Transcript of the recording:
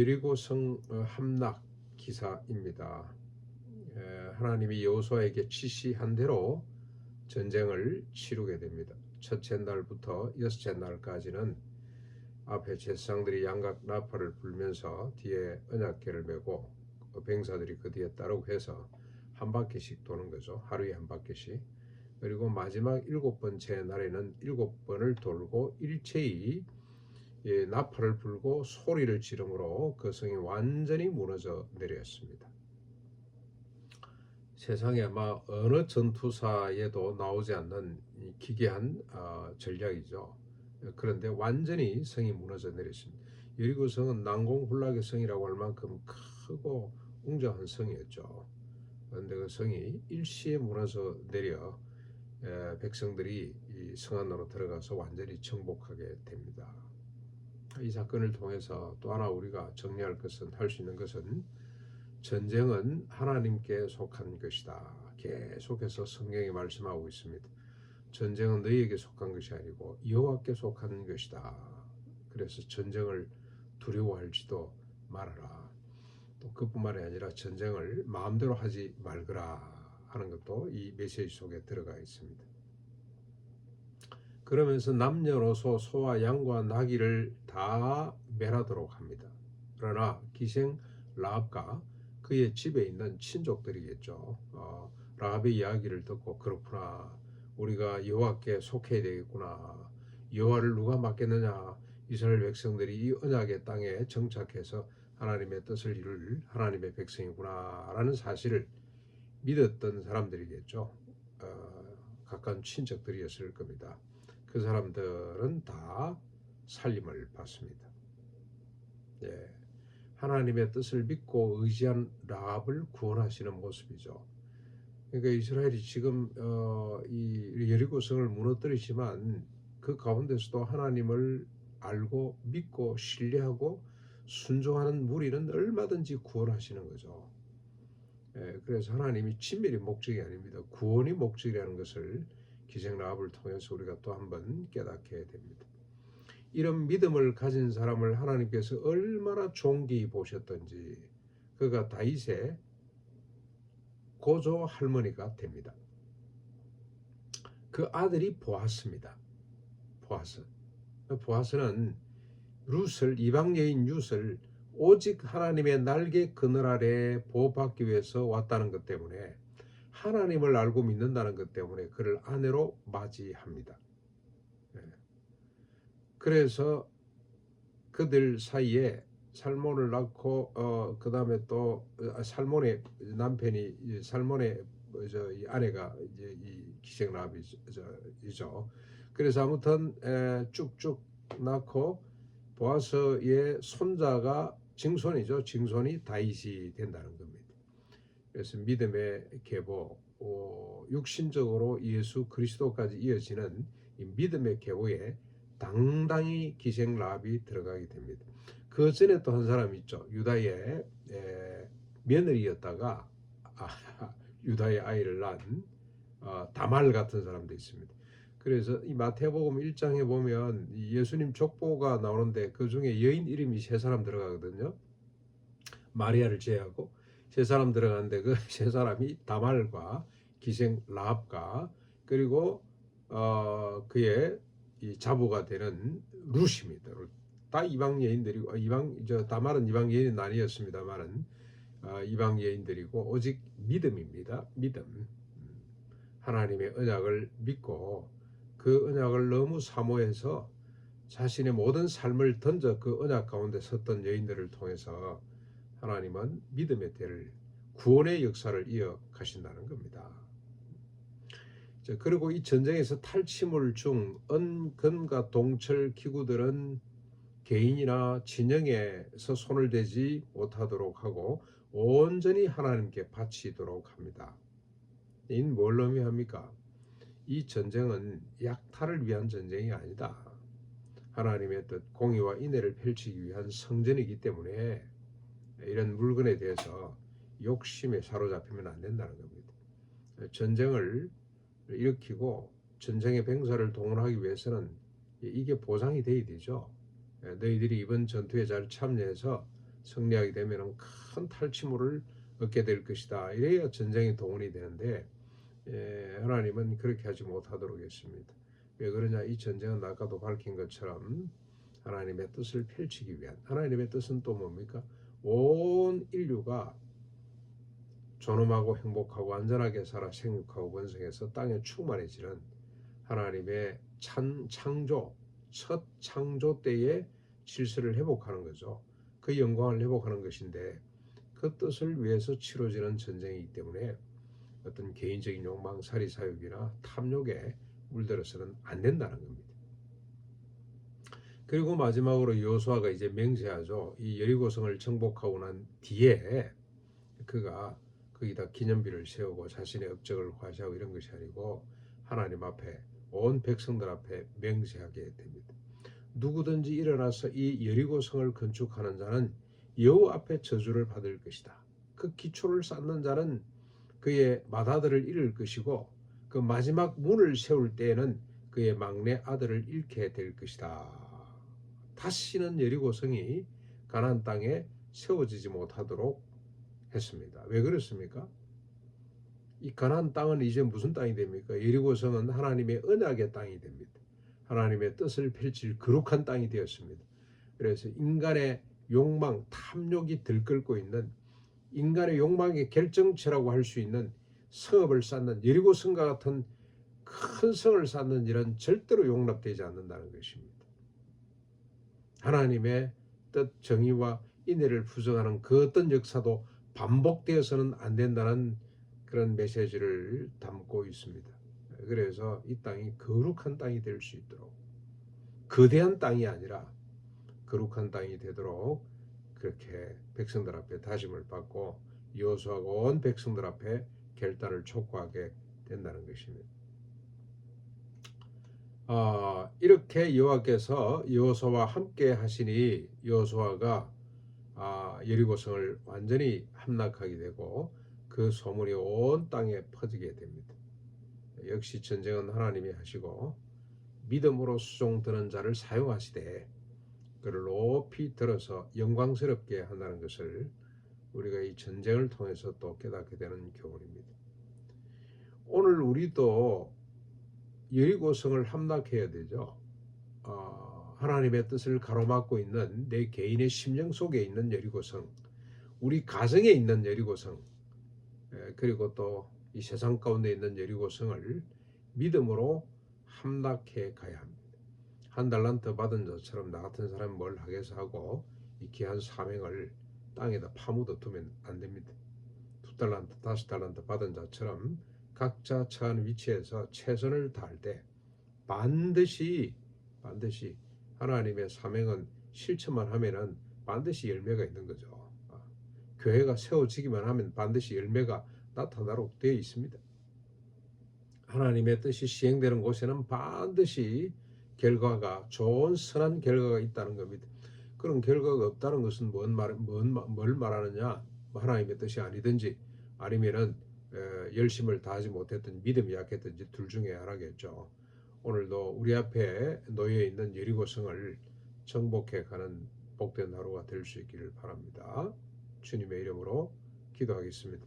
여리고성 함락 기사입니다. 하나님이 여호수아에게 지시한 대로 전쟁을 치르게 됩니다. 첫째 날부터 여섯째 날까지는 앞에 제사장들이 양각 나팔을 불면서 뒤에 언약궤를 메고 병사들이 그 뒤에 따르고 해서 한 바퀴씩 도는 거죠. 하루에 한 바퀴씩. 그리고 마지막 7번째 날에는 7번을 돌고 일체히 나팔을 불고 소리를 지름으로 그 성이 완전히 무너져 내렸습니다. 세상에 아마 어느 전투사에도 나오지 않는 기괴한 전략이죠. 그런데 완전히 성이 무너져 내렸습니다. 여리고 성은 난공불락의 성이라고 할 만큼 크고 웅장한 성이었죠. 그런데 그 성이 일시에 무너져 내려 백성들이 이 성 안으로 들어가서 완전히 정복하게 됩니다. 이 사건을 통해서 또 하나 우리가 정리할 것은, 할 수 있는 것은, 전쟁은 하나님께 속한 것이다. 계속해서 성경이 말씀하고 있습니다. 전쟁은 너희에게 속한 것이 아니고 여호와께 속한 것이다. 그래서 전쟁을 두려워할지도 말아라. 또 그뿐만이 아니라 전쟁을 마음대로 하지 말거라 하는 것도 이 메시지 속에 들어가 있습니다. 그러면서 남녀노소 소와 양과 나귀를 다 멸하도록 합니다. 그러나 기생 라합과 그의 집에 있는 친족들이겠죠. 라합의 이야기를 듣고 그렇구나. 우리가 여호와께 속해야 되겠구나. 여호와를 누가 맡겠느냐. 이스라엘 백성들이 이 언약의 땅에 정착해서 하나님의 뜻을 이룰 하나님의 백성이구나 라는 사실을 믿었던 사람들이겠죠. 가까운 친척들이었을 겁니다. 그 사람들은 다 살림을 받습니다. 하나님의 뜻을 믿고 의지한 라합을 구원하시는 모습이죠. 그러니까 이스라엘이 지금 이 여리고성을 무너뜨리지만 그 가운데서도 하나님을 알고 믿고 신뢰하고 순종하는 무리는 얼마든지 구원하시는 거죠. 그래서 하나님이 진멸이 목적이 아닙니다. 구원이 목적이라는 것을 기생 라합을 통해서 우리가 또 한번 깨닫게 됩니다. 이런 믿음을 가진 사람을 하나님께서 얼마나 존귀히 보셨던지, 그가 다윗의 고조 할머니가 됩니다. 그 아들이 보아스입니다. 보아스는 룻을, 이방 여인 룻을 오직 하나님의 날개 그늘 아래 보호받기 위해서 왔다는 것 때문에, 하나님을 알고 믿는다는 것 때문에 그를 아내로 맞이합니다. 그래서 그들 사이에 살몬을 낳고 그 다음에 또 살몬의 남편이 살몬의 이 아내가 이제 이 기생 라합이죠. 그래서 아무튼 쭉쭉 낳고 보아스의 손자가 증손이죠. 증손이 다윗이 된다는 겁니다. 그래서 믿음의 계보, 육신적으로 예수 그리스도까지 이어지는 이 믿음의 계보에 당당히 기생 라합이 들어가게 됩니다. 그 전에 또 한 사람이 있죠. 유다의 며느리였다가 유다의 아이를 낳은 다말 같은 사람도 있습니다. 그래서 이 마태복음 1장에 보면 예수님 족보가 나오는데 그 중에 여인 이름이 3사람 들어가거든요. 마리아를 제외하고 3사람 들어가는데 그 3사람이 다말과 기생 라합과 그리고 그의 이 자부가 되는 룻입니다. 다 이방 여인들이고, 다말은 이방 여인은 아니었습니다만은 이방 여인들이고, 오직 믿음입니다. 믿음. 하나님의 언약을 믿고 그 언약을 너무 사모해서 자신의 모든 삶을 던져 그 언약 가운데 섰던 여인들을 통해서 하나님은 믿음의 때를, 구원의 역사를 이어가신다는 겁니다. 그리고 이 전쟁에서 탈취물 중 은근과 동철 기구들은 개인이나 진영에서 손을 대지 못하도록 하고 온전히 하나님께 바치도록 합니다. 이는 뭘 의미합니까? 이 전쟁은 약탈을 위한 전쟁이 아니다. 하나님의 뜻, 공의와 인애를 펼치기 위한 성전이기 때문에 이런 물건에 대해서 욕심에 사로잡히면 안 된다는 겁니다. 전쟁을 일으키고 전쟁의 병사를 동원하기 위해서는 이게 보상이 돼야 되죠. 너희들이 이번 전투에 잘 참여해서 승리하게 되면 큰 탈취물을 얻게 될 것이다. 이래야 전쟁이 동원이 되는데 하나님은 그렇게 하지 못하도록 했습니다. 왜 그러냐? 이 전쟁은 아까도 밝힌 것처럼 하나님의 뜻을 펼치기 위한, 하나님의 뜻은 또 뭡니까? 온 인류가 존엄하고 행복하고 안전하게 살아 생육하고 번성해서 땅에 충만해지는 하나님의 창조, 첫 창조 때의 질서를 회복하는 거죠. 그 영광을 회복하는 것인데 그 뜻을 위해서 치러지는 전쟁이기 때문에 어떤 개인적인 욕망, 사리사욕이나 탐욕에 물들어서는 안 된다는 겁니다. 그리고 마지막으로 여호수아가 이제 맹세하죠. 이 여리고성을 정복하고 난 뒤에 그가 거기다 기념비를 세우고 자신의 업적을 과시하고 이런 것이 아니고 하나님 앞에 온 백성들 앞에 맹세하게 됩니다. 누구든지 일어나서 이 여리고성을 건축하는 자는 여호와 앞에 저주를 받을 것이다. 그 기초를 쌓는 자는 그의 맏아들을 잃을 것이고 그 마지막 문을 세울 때에는 그의 막내 아들을 잃게 될 것이다. 다시는 여리고성이 가나안 땅에 세워지지 못하도록 했습니다. 왜 그렇습니까? 이 가나안 땅은 이제 무슨 땅이 됩니까? 여리고성은 하나님의 언약의 땅이 됩니다. 하나님의 뜻을 펼칠 거룩한 땅이 되었습니다. 그래서 인간의 욕망, 탐욕이 들끓고 있는 인간의 욕망의 결정체라고 할 수 있는 성읍을 쌓는 여리고성과 같은 큰 성을 쌓는 일은 절대로 용납되지 않는다는 것입니다. 하나님의 뜻, 정의와 인애를 부정하는 그 어떤 역사도 반복되어서는 안 된다는 그런 메시지를 담고 있습니다. 그래서 이 땅이 거룩한 땅이 될 수 있도록 거대한 땅이 아니라 거룩한 땅이 되도록 그렇게 백성들 앞에 다짐을 받고 여호수아가 온 백성들 앞에 결단을 촉구하게 된다는 것입니다. 이렇게 여호와께서 여호수아와 함께 하시니 여호수아가 여리고성을 완전히 함락하게 되고 그 소문이 온 땅에 퍼지게 됩니다. 역시 전쟁은 하나님이 하시고 믿음으로 수종드는 자를 사용하시되 그를 높이 들어서 영광스럽게 한다는 것을 우리가 이 전쟁을 통해서 또 깨닫게 되는 교훈입니다. 오늘 우리도 여리고성을 함락해야 되죠. 하나님의 뜻을 가로막고 있는 내 개인의 심령 속에 있는 여리고성, 우리 가정에 있는 여리고성, 그리고 또 이 세상 가운데 있는 여리고성을 믿음으로 함락해 가야 합니다. 한 달란트 받은 자처럼 나 같은 사람이 뭘 하겠어 하고 이 귀한 사명을 땅에다 파묻어 두면 안 됩니다. 2달란트, 5달란트 받은 자처럼 각자 처한 위치에서 최선을 다할 때 반드시 하나님의 사명은 실천만 하면은 반드시 열매가 있는 거죠. 교회가 세워지기만 하면 반드시 열매가 나타나도록 되어 있습니다. 하나님의 뜻이 시행되는 곳에는 반드시 결과가 좋은 선한 결과가 있다는 겁니다. 그런 결과가 없다는 것은 뭘 말하느냐? 하나님의 뜻이 아니든지 아니면은 열심을 다하지 못했던 믿음이 약했든지 둘 중에 하나겠죠. 오늘도 우리 앞에 놓여 있는 여리고성을 정복해 가는 복된 하루가 될 수 있기를 바랍니다. 주님의 이름으로 기도하겠습니다.